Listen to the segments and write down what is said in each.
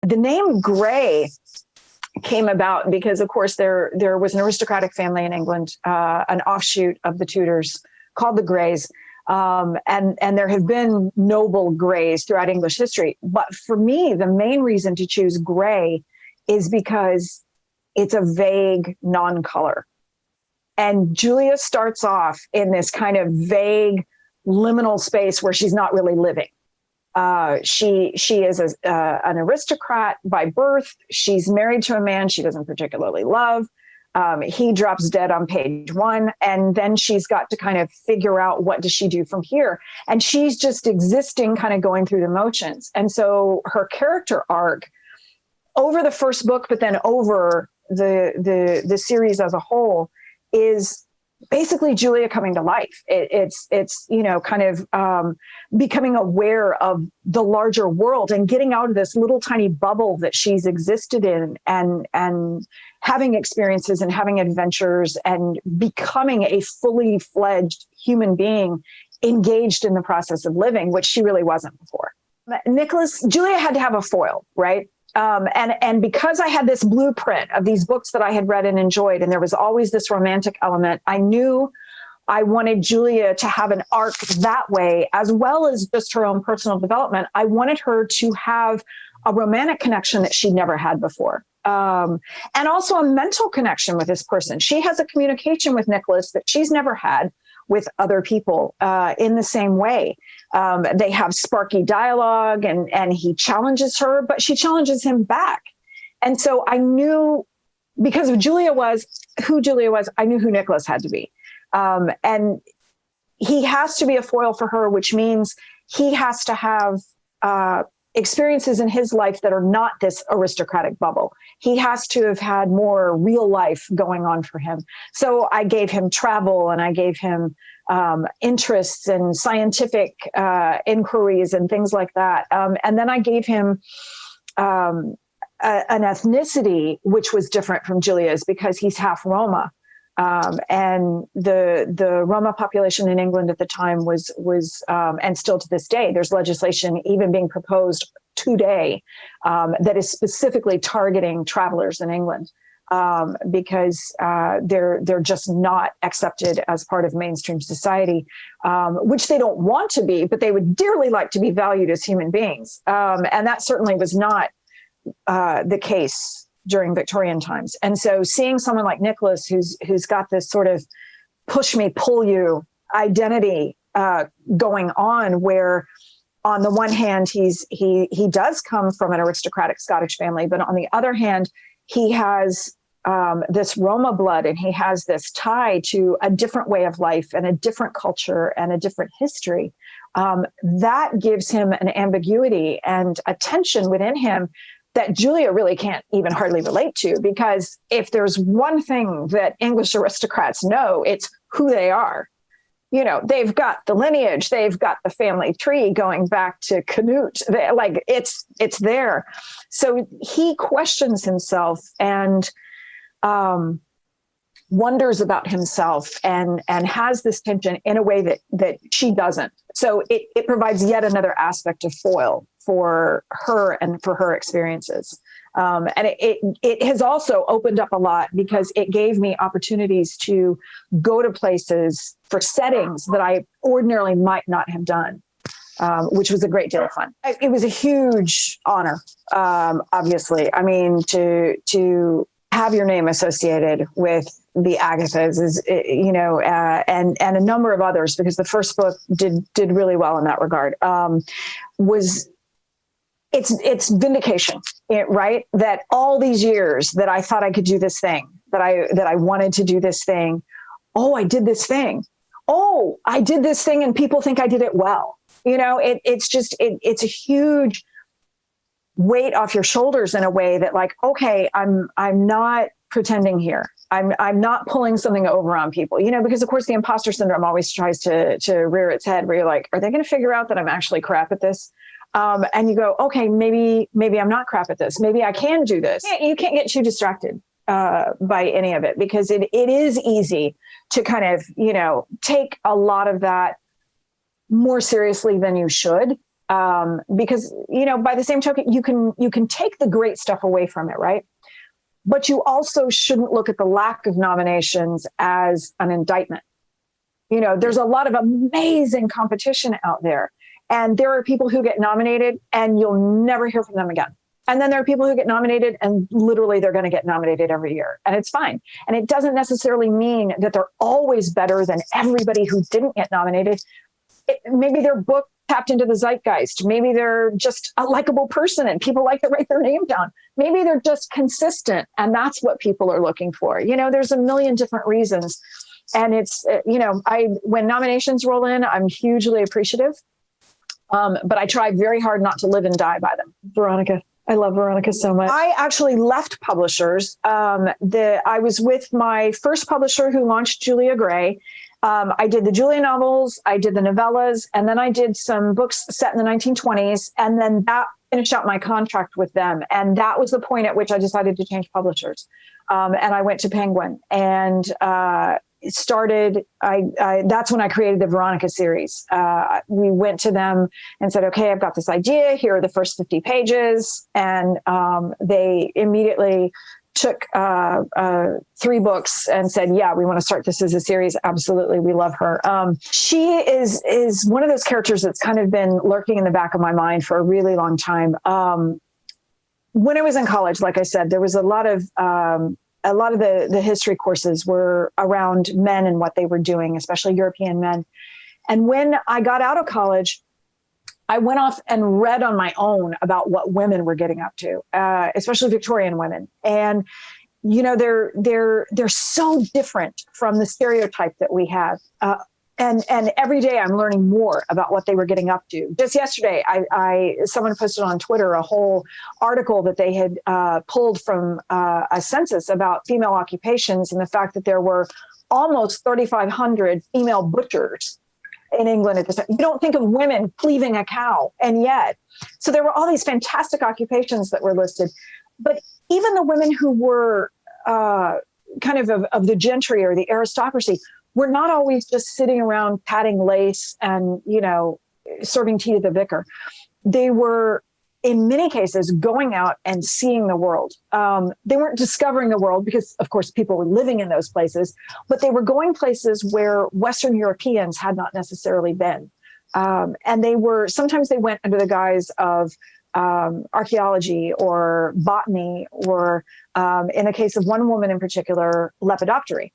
The name Grey came about because, of course, there was an aristocratic family in England, an offshoot of the Tudors called the Greys. And there have been noble Greys throughout English history. But for me, the main reason to choose Grey is because it's a vague non-color. And Julia starts off in this kind of vague liminal space where she's not really living. She is an aristocrat by birth. She's married to a man she doesn't particularly love. He drops dead on page 1, and then she's got to kind of figure out what does she do from here. And she's just existing, kind of going through the motions. And so her character arc over the first book, but then over the series as a whole, is basically Julia coming to life. It's kind of becoming aware of the larger world and getting out of this little tiny bubble that she's existed in, and having experiences and having adventures and becoming a fully fledged human being engaged in the process of living, which she really wasn't before. Julia had to have a foil, right? And because I had this blueprint of these books that I had read and enjoyed, and there was always this romantic element, I knew I wanted Julia to have an arc that way, as well as just her own personal development. I wanted her to have a romantic connection that she'd never had before. And also a mental connection with this person. She has a communication with Nicholas that she's never had with other people in the same way. They have sparky dialogue, and he challenges her, but she challenges him back. And so I knew, because of who Julia was, I knew who Nicholas had to be. And he has to be a foil for her, which means he has to have experiences in his life that are not this aristocratic bubble. He has to have had more real life going on for him. So I gave him travel, and I gave him interests and scientific inquiries and things like that. And then I gave him an ethnicity which was different from Julia's, because he's half Roma. And the Roma population in England at the time was and still to this day, there's legislation even being proposed today that is specifically targeting travelers in England, because they're just not accepted as part of mainstream society, which they don't want to be, but they would dearly like to be valued as human beings. And that certainly was not the case during Victorian times. And so seeing someone like Nicholas, who's got this sort of push me, pull you identity going on, where on the one hand, he does come from an aristocratic Scottish family, but on the other hand, he has this Roma blood, and he has this tie to a different way of life and a different culture and a different history. That gives him an ambiguity and a tension within him that Julia really can't even hardly relate to, because if there's one thing that English aristocrats know, it's who they are. You know, they've got the lineage, they've got the family tree going back to Canute. It's there. So he questions himself and wonders about himself, and has this tension in a way that she doesn't. So it provides yet another aspect of foil for her and for her experiences. And it has also opened up a lot, because it gave me opportunities to go to places for settings that I ordinarily might not have done, which was a great deal of fun. It was a huge honor, obviously. I mean, to have your name associated with the Agathas is, and a number of others, because the first book did really well in that regard, it's vindication, right? That all these years that I thought I could do this thing, that I wanted to do this thing. Oh, I did this thing. Oh, I did this thing, and people think I did it well. It's a huge weight off your shoulders in a way that, like, okay, I'm not pretending here. I'm not pulling something over on people, because of course the imposter syndrome always tries to rear its head, where you're like, are they going to figure out that I'm actually crap at this? And you go, okay, maybe I'm not crap at this. Maybe I can do this. You can't get too distracted by any of it, because it is easy to kind of, take a lot of that more seriously than you should. Because, by the same token, you can take the great stuff away from it, right? But you also shouldn't look at the lack of nominations as an indictment. There's a lot of amazing competition out there, and there are people who get nominated and you'll never hear from them again. And then there are people who get nominated and literally they're going to get nominated every year, and it's fine. And it doesn't necessarily mean that they're always better than everybody who didn't get nominated. Maybe their book tapped into the zeitgeist. Maybe they're just a likable person and people like to write their name down. Maybe they're just consistent, and that's what people are looking for. There's a million different reasons. And it's, when nominations roll in, I'm hugely appreciative. But I try very hard not to live and die by them. Veronica. I love Veronica so much. I actually left publishers. I was with my first publisher who launched Julia Gray. I did the Julia novels, I did the novellas, and then I did some books set in the 1920s. And then that finished out my contract with them. And that was the point at which I decided to change publishers. And I went to Penguin and that's when I created the Veronica series. We went to them and said, okay, I've got this idea. Here are the first 50 pages. And they immediately took 3 books and said, yeah, we want to start this as a series. Absolutely. We love her. She is one of those characters that's kind of been lurking in the back of my mind for a really long time. When I was in college, like I said, there was a lot of the history courses were around men and what they were doing, especially European men. And when I got out of college, I went off and read on my own about what women were getting up to, especially Victorian women. And, they're so different from the stereotype that we have. And every day I'm learning more about what they were getting up to. Just yesterday, someone posted on Twitter a whole article that they had pulled from a census about female occupations, and the fact that there were almost 3,500 female butchers in England at this time. You don't think of women cleaving a cow, and yet. So there were all these fantastic occupations that were listed. But even the women who were kind of the gentry or the aristocracy, we're not always just sitting around patting lace and, serving tea to the vicar. They were, in many cases, going out and seeing the world. They weren't discovering the world because, of course, people were living in those places, but they were going places where Western Europeans had not necessarily been. And sometimes they went under the guise of archaeology or botany or, in the case of one woman in particular, lepidoptery.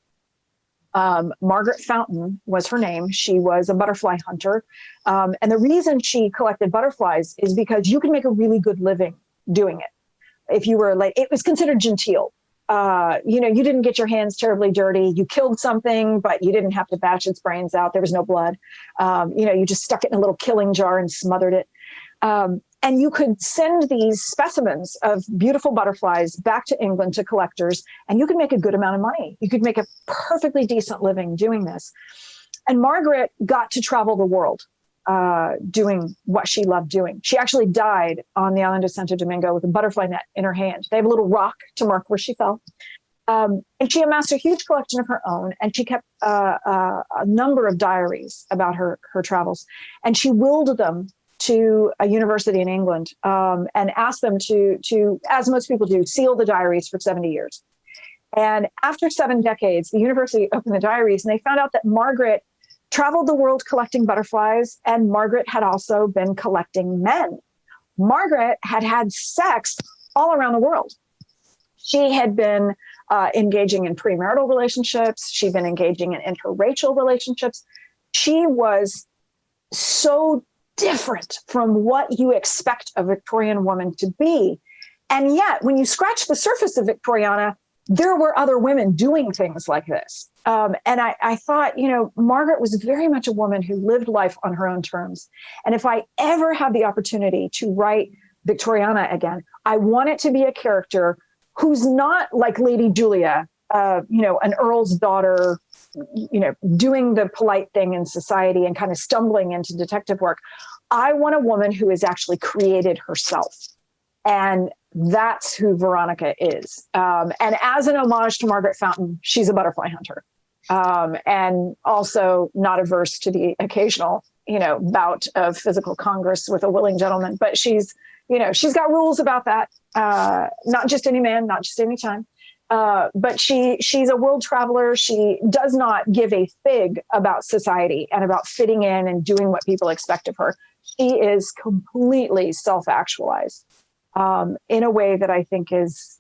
Margaret Fountain was her name. She was a butterfly hunter. And the reason she collected butterflies is because you could make a really good living doing it. If you were it was considered genteel. You didn't get your hands terribly dirty. You killed something, but you didn't have to bash its brains out. There was no blood. You just stuck it in a little killing jar and smothered it. And you could send these specimens of beautiful butterflies back to England to collectors, and you could make a good amount of money. You could make a perfectly decent living doing this. And Margaret got to travel the world doing what she loved doing. She actually died on the island of Santo Domingo with a butterfly net in her hand. They have a little rock to mark where she fell. And she amassed a huge collection of her own, and she kept a number of diaries about her travels. And she willed them to a university in England and asked them to, as most people do, seal the diaries for 70 years. And after 7 decades, the university opened the diaries and they found out that Margaret traveled the world collecting butterflies, and Margaret had also been collecting men. Margaret had had sex all around the world. She had been engaging in premarital relationships. She'd been engaging in interracial relationships. She was so different from what you expect a Victorian woman to be. And yet, when you scratch the surface of Victoriana, there were other women doing things like this. And I thought, Margaret was very much a woman who lived life on her own terms. And if I ever have the opportunity to write Victoriana again, I want it to be a character who's not like Lady Julia, an earl's daughter, doing the polite thing in society and kind of stumbling into detective work. I want a woman who has actually created herself. And that's who Veronica is. And as an homage to Margaret Fountain, she's a butterfly hunter. And also not averse to the occasional bout of physical congress with a willing gentleman, but she's got rules about that. Not just any man, not just any time. But she's a world traveler. She does not give a fig about society and about fitting in and doing what people expect of her. She is completely self-actualized in a way that I think is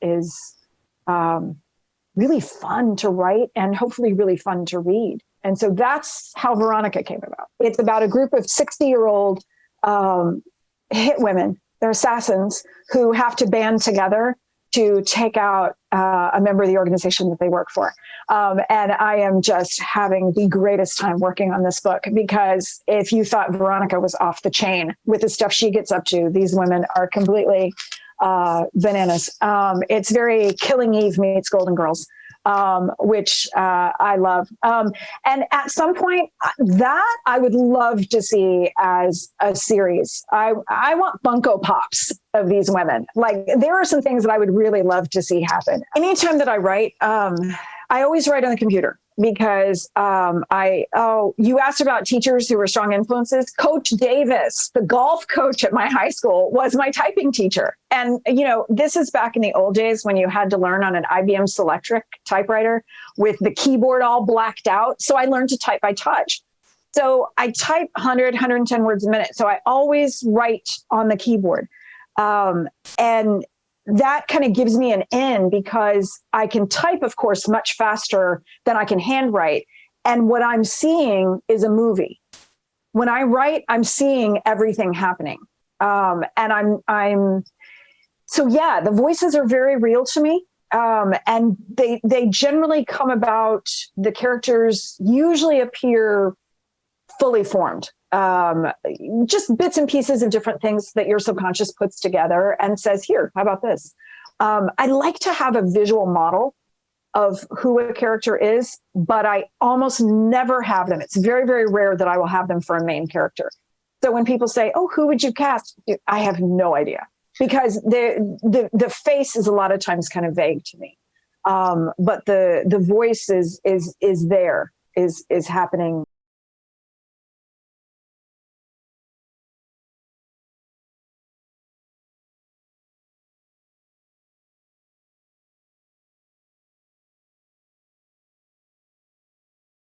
really fun to write and hopefully really fun to read. And so that's how Veronica came about. It's about a group of 60-year-old hit women. They're assassins who have to band together to take out a member of the organization that they work for. And I am just having the greatest time working on this book, because if you thought Veronica was off the chain with the stuff she gets up to, these women are completely bananas. It's very Killing Eve meets Golden Girls, which I love. And at some point, that I would love to see as a series. I want Funko Pops of these women. Like, there are some things that I would really love to see happen. Anytime that I write, I always write on the computer, because you asked about teachers who were strong influences. Coach Davis, the golf coach at my high school, was my typing teacher. And, this is back in the old days when you had to learn on an IBM Selectric typewriter with the keyboard all blacked out. So I learned to type by touch. So I type 100, 110 words a minute. So I always write on the keyboard. And that kind of gives me an in, because I can type, of course, much faster than I can handwrite. And what I'm seeing is a movie. When I write, I'm seeing everything happening. And so yeah, the voices are very real to me. And they generally come about, the characters usually appear fully formed. Just bits and pieces of different things that your subconscious puts together and says, here, how about this? I like to have a visual model of who a character is, but I almost never have them. It's very, very rare that I will have them for a main character. So when people say, oh, who would you cast? I have no idea, because the face is a lot of times kind of vague to me. But the voice is happening.